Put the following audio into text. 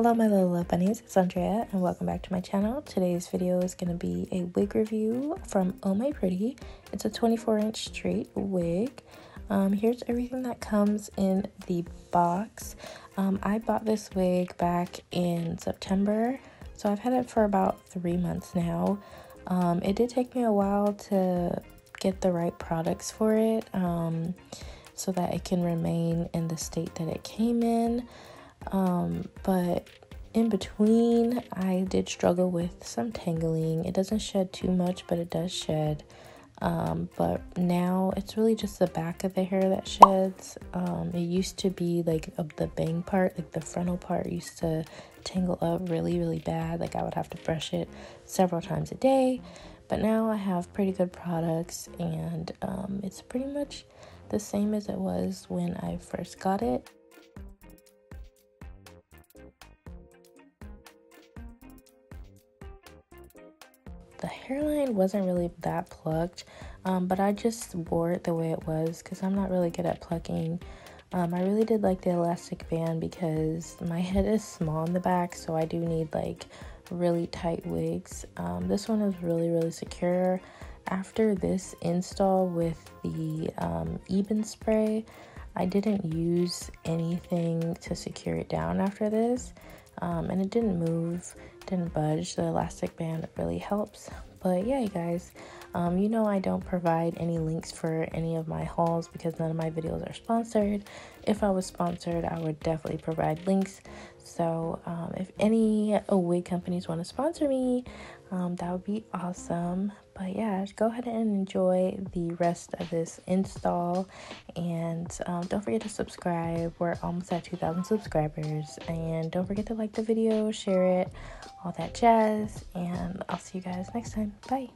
Hello my little love bunnies, it's Andrea and welcome back to my channel. Today's video is going to be a wig review from Oh My Pretty. It's a 24-inch straight wig. Here's everything that comes in the box. I bought this wig back in September, so I've had it for about 3 months now. It did take me a while to get the right products for it, so that it can remain in the state that it came in. But in between, I did struggle with some tangling. It doesn't shed too much, but it does shed. But now it's really just the back of the hair that sheds. It used to be like the bang part, like the frontal part used to tangle up really bad. Like I would have to brush it several times a day. But now I have pretty good products, and it's pretty much the same as it was when I first got it. The hairline wasn't really that plucked, but I just wore it the way it was because I'm not really good at plucking. I really did like the elastic band because my head is small in the back, so I do need like really tight wigs. This one is really secure. After this install with the Eben spray, I didn't use anything to secure it down after this, and it didn't move, didn't budge. The elastic band really helps. But yeah, you guys, you know I don't provide any links for any of my hauls because none of my videos are sponsored. If I was sponsored, I would definitely provide links. So if any wig companies want to sponsor me, that would be awesome. But yeah, go ahead and enjoy the rest of this install, and don't forget to subscribe. We're almost at 2,000 subscribers, and don't forget to like the video, share it, all that jazz, and I'll see you guys next time. Bye.